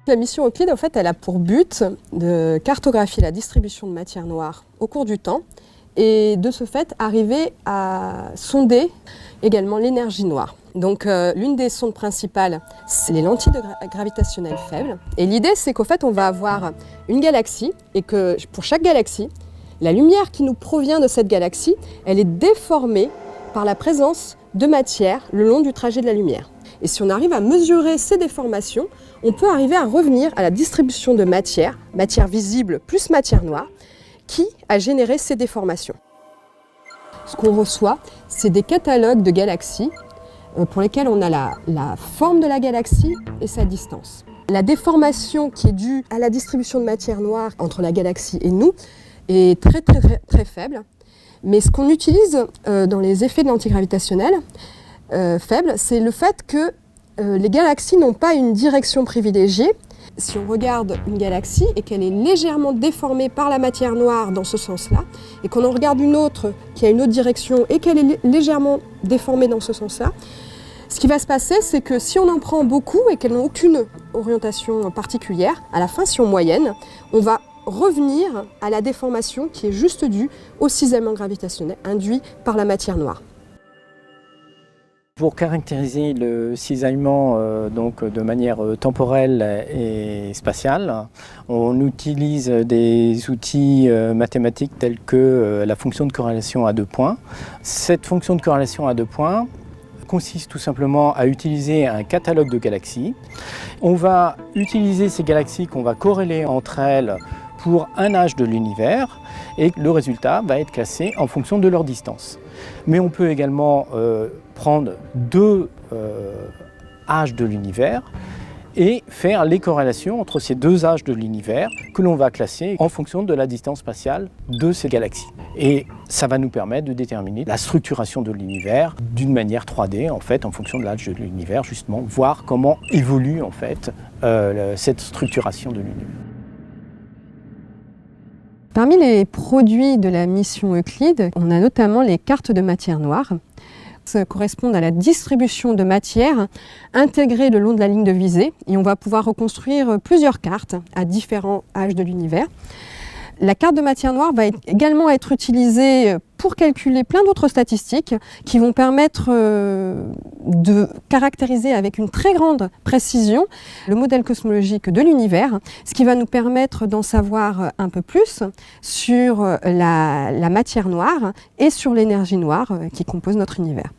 La mission Euclide, en fait, elle a pour but de cartographier la distribution de matière noire au cours du temps et de ce fait arriver à sonder également l'énergie noire. Donc l'une des sondes principales, c'est les lentilles gravitationnelles faibles. Et l'idée, c'est qu'au fait, on va avoir une galaxie et que pour chaque galaxie, la lumière qui nous provient de cette galaxie, elle est déformée par la présence de matière le long du trajet de la lumière. Et si on arrive à mesurer ces déformations, on peut arriver à revenir à la distribution de matière visible plus matière noire, qui a généré ces déformations. Ce qu'on reçoit, c'est des catalogues de galaxies pour lesquels on a la forme de la galaxie et sa distance. La déformation qui est due à la distribution de matière noire entre la galaxie et nous est très faible. Mais ce qu'on utilise dans les effets de l'antigravitationnel faible, c'est le fait que les galaxies n'ont pas une direction privilégiée. Si on regarde une galaxie et qu'elle est légèrement déformée par la matière noire dans ce sens-là, et qu'on en regarde une autre qui a une autre direction et qu'elle est légèrement déformée dans ce sens-là, ce qui va se passer, c'est que si on en prend beaucoup et qu'elles n'ont aucune orientation particulière, à la fin, si on moyenne, on va revenir à la déformation qui est juste due au cisaillement gravitationnel induit par la matière noire. Pour caractériser le cisaillement donc de manière temporelle et spatiale, on utilise des outils mathématiques tels que la fonction de corrélation à deux points. Cette fonction de corrélation à deux points consiste tout simplement à utiliser un catalogue de galaxies. On va utiliser ces galaxies qu'on va corréler entre elles pour un âge de l'univers et le résultat va être classé en fonction de leur distance. Mais on peut également prendre deux âges de l'univers et faire les corrélations entre ces deux âges de l'univers que l'on va classer en fonction de la distance spatiale de ces galaxies. Et ça va nous permettre de déterminer la structuration de l'univers d'une manière 3D en fait, en fonction de l'âge de l'univers, justement, voir comment évolue en fait cette structuration de l'univers. Parmi les produits de la mission Euclide, on a notamment les cartes de matière noire. Ça correspond à la distribution de matière intégrée le long de la ligne de visée et on va pouvoir reconstruire plusieurs cartes à différents âges de l'univers. La carte de matière noire va également être utilisée pour calculer plein d'autres statistiques qui vont permettre de caractériser avec une très grande précision le modèle cosmologique de l'univers, ce qui va nous permettre d'en savoir un peu plus sur la matière noire et sur l'énergie noire qui compose notre univers.